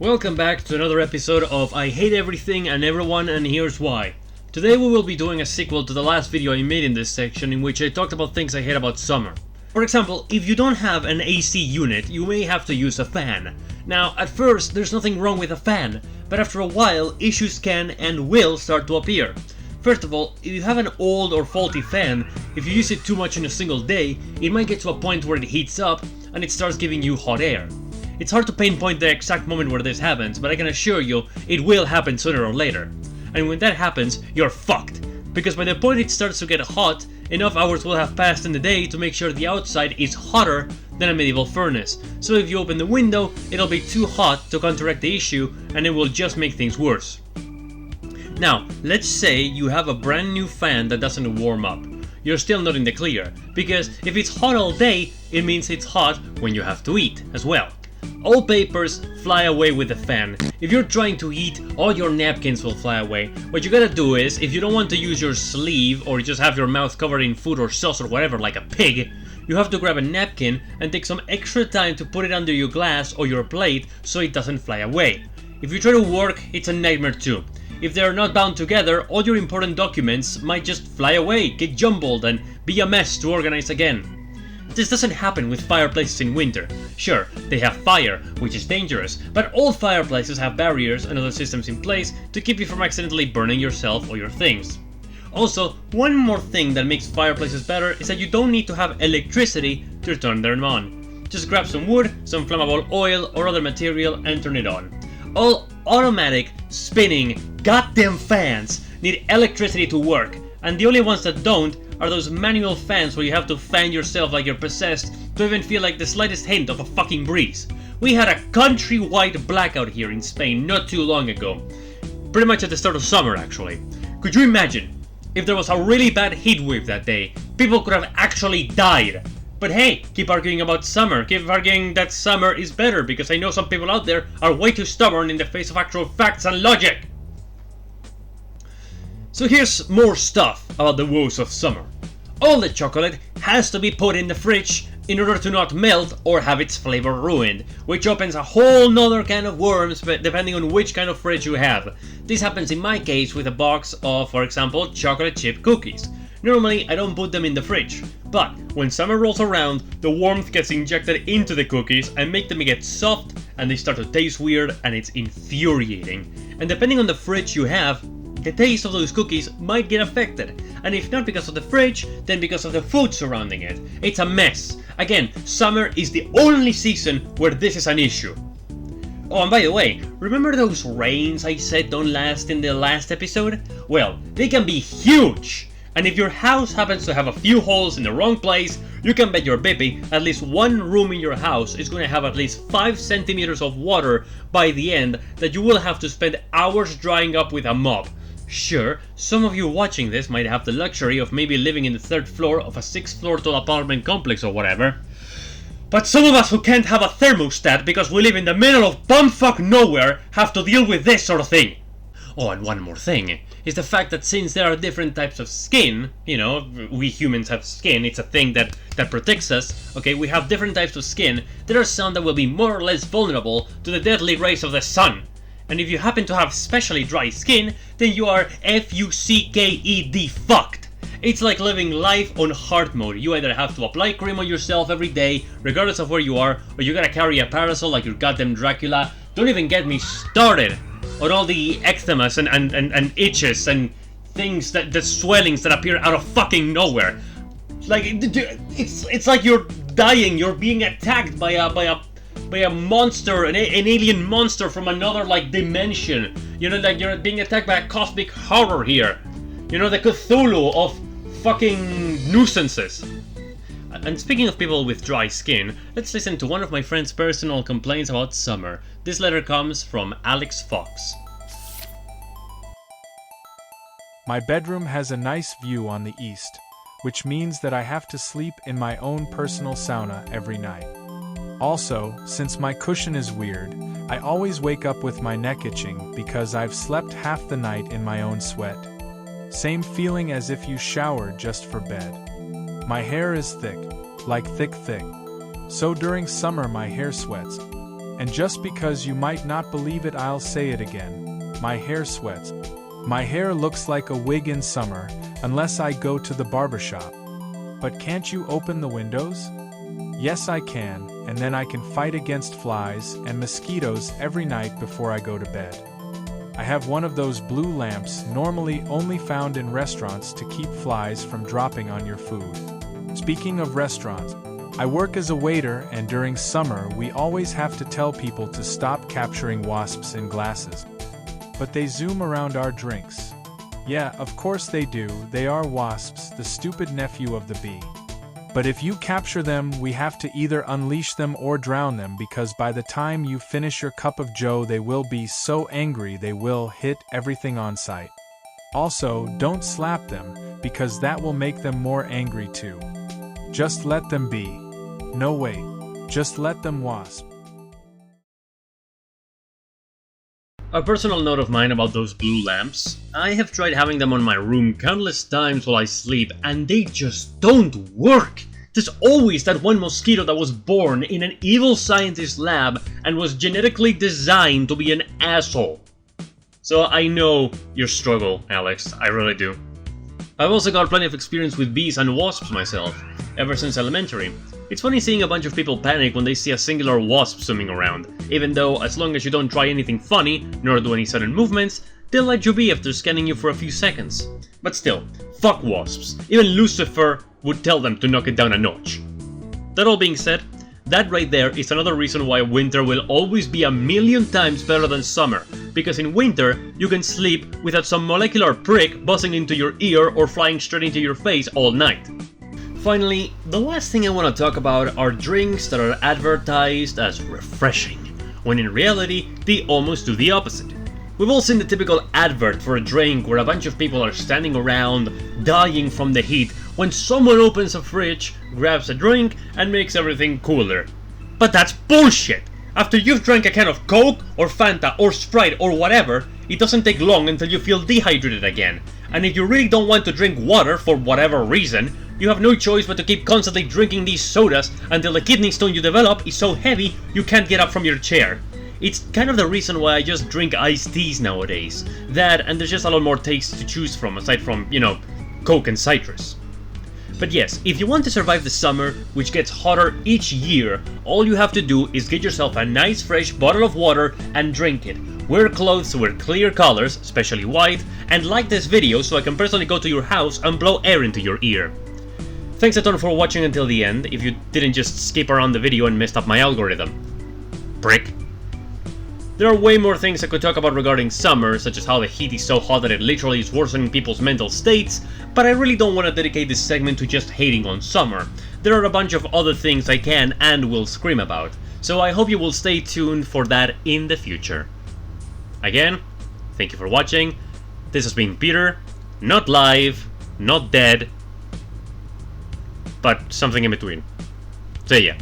Welcome back to another episode of I Hate Everything and Everyone, and here's why. Today we will be doing a sequel to the last video I made in this section in which I talked about things I hate about summer. For example, if you don't have an AC unit, you may have to use a fan. Now, at first, there's nothing wrong with a fan, but after a while, issues can and will start to appear. First of all, if you have an old or faulty fan, if you use it too much in a single day, it might get to a point where it heats up and it starts giving you hot air. It's hard to pinpoint the exact moment where this happens, but I can assure you, it will happen sooner or later. And when that happens, you're fucked. Because by the point it starts to get hot, enough hours will have passed in the day to make sure the outside is hotter than a medieval furnace. So if you open the window, it'll be too hot to counteract the issue, and it will just make things worse. Now, let's say you have a brand new fan that doesn't warm up. You're still not in the clear, because if it's hot all day, it means it's hot when you have to eat as well. All papers fly away with the fan. If you're trying to eat, all your napkins will fly away. What you gotta do is, if you don't want to use your sleeve or just have your mouth covered in food or sauce or whatever like a pig, you have to grab a napkin and take some extra time to put it under your glass or your plate so it doesn't fly away. If you try to work, it's a nightmare too. If they are not bound together, all your important documents might just fly away, get jumbled, and be a mess to organize again. This doesn't happen with fireplaces in winter. Sure, they have fire, which is dangerous, but all fireplaces have barriers and other systems in place to keep you from accidentally burning yourself or your things. Also, one more thing that makes fireplaces better is that you don't need to have electricity to turn them on. Just grab some wood, some flammable oil or other material and turn it on. All automatic, spinning, goddamn fans need electricity to work, and the only ones that don't are those manual fans where you have to fan yourself like you're possessed to even feel like the slightest hint of a fucking breeze. We had a countrywide blackout here in Spain not too long ago. Pretty much at the start of summer, actually. Could you imagine if there was a really bad heat wave that day? People could have actually died. But hey, keep arguing about summer. Keep arguing that summer is better, because I know some people out there are way too stubborn in the face of actual facts and logic. So here's more stuff about the woes of summer. All the chocolate has to be put in the fridge in order to not melt or have its flavor ruined, which opens a whole nother can of worms depending on which kind of fridge you have. This happens in my case with a box of, for example, chocolate chip cookies. Normally I don't put them in the fridge, but when summer rolls around, the warmth gets injected into the cookies and make them get soft and they start to taste weird, and it's infuriating. And depending on the fridge you have, the taste of those cookies might get affected, and if not because of the fridge, then because of the food surrounding it. It's a mess. Again, summer is the only season where this is an issue. Oh, and by the way, remember those rains I said don't last in the last episode? Well, they can be huge! And if your house happens to have a few holes in the wrong place, you can bet your baby at least one room in your house is going to have at least 5 centimeters of water by the end that you will have to spend hours drying up with a mop. Sure, some of you watching this might have the luxury of maybe living in the 3rd floor of a 6th floor tall apartment complex or whatever. But some of us who can't have a thermostat because we live in the middle of bumfuck nowhere have to deal with this sort of thing. Oh, and one more thing is the fact that since there are different types of skin, you know, we humans have skin, it's a thing that protects us, okay, we have different types of skin, there are some that will be more or less vulnerable to the deadly rays of the sun. And if you happen to have especially dry skin, then you are F-U-C-K-E-D fucked. It's like living life on hard mode. You either have to apply cream on yourself every day, regardless of where you are, or you gotta carry a parasol like you're goddamn Dracula. Don't even get me started on all the eczemas and itches and things the swellings that appear out of fucking nowhere. Like, it's like you're dying, you're being attacked by a monster, an alien monster from another, like, dimension. You know, like you're being attacked by a cosmic horror here. You know, the Cthulhu of fucking nuisances. And speaking of people with dry skin, let's listen to one of my friend's personal complaints about summer. This letter comes from Alex Fox. My bedroom has a nice view on the east, which means that I have to sleep in my own personal sauna every night. Also, since my cushion is weird, I always wake up with my neck itching because I've slept half the night in my own sweat. Same feeling as if you showered just for bed. My hair is thick, like thick. So during summer my hair sweats, And just because you might not believe it, I'll say it again. My hair sweats. My hair looks like a wig in summer, unless I go to the barbershop. But can't you open the windows? Yes, I can, and then I can fight against flies and mosquitoes every night before I go to bed. I have one of those blue lamps, normally only found in restaurants, to keep flies from dropping on your food. Speaking of restaurants, I work as a waiter, and during summer we always have to tell people to stop capturing wasps in glasses. But they zoom around our drinks. Yeah, of course they do, they are wasps, the stupid nephew of the bee. But if you capture them, we have to either unleash them or drown them, because by the time you finish your cup of joe they will be so angry they will hit everything on sight. Also, don't slap them, because that will make them more angry too. Just let them be. No wait, just let them wasp. A personal note of mine about those blue lamps: I have tried having them on my room countless times while I sleep, and they just don't work! There's always that one mosquito that was born in an evil scientist's lab and was genetically designed to be an asshole. So I know your struggle, Alex, I really do. I've also got plenty of experience with bees and wasps myself, ever since elementary. It's funny seeing a bunch of people panic when they see a singular wasp swimming around, even though as long as you don't try anything funny, nor do any sudden movements, they'll let you be after scanning you for a few seconds. But still, fuck wasps. Even Lucifer would tell them to knock it down a notch. That all being said, that right there is another reason why winter will always be a million times better than summer, because in winter you can sleep without some molecular prick buzzing into your ear or flying straight into your face all night. Finally, the last thing I want to talk about are drinks that are advertised as refreshing, when in reality they almost do the opposite. We've all seen the typical advert for a drink where a bunch of people are standing around, dying from the heat, when someone opens a fridge, grabs a drink, and makes everything cooler. But that's bullshit! After you've drank a can of Coke, or Fanta, or Sprite, or whatever, it doesn't take long until you feel dehydrated again. And if you really don't want to drink water for whatever reason, you have no choice but to keep constantly drinking these sodas until the kidney stone you develop is so heavy you can't get up from your chair. It's kind of the reason why I just drink iced teas nowadays. That, and there's just a lot more tastes to choose from, aside from, Coke and citrus. But yes, if you want to survive the summer, which gets hotter each year, all you have to do is get yourself a nice fresh bottle of water and drink it. Wear clothes with clear colors, especially white, and like this video so I can personally go to your house and blow air into your ear. Thanks a ton for watching until the end, if you didn't just skip around the video and messed up my algorithm. Prick. There are way more things I could talk about regarding summer, such as how the heat is so hot that it literally is worsening people's mental states, but I really don't want to dedicate this segment to just hating on summer. There are a bunch of other things I can and will scream about, so I hope you will stay tuned for that in the future. Again, thank you for watching. This has been Peter, not live, not dead, but something in between. See ya.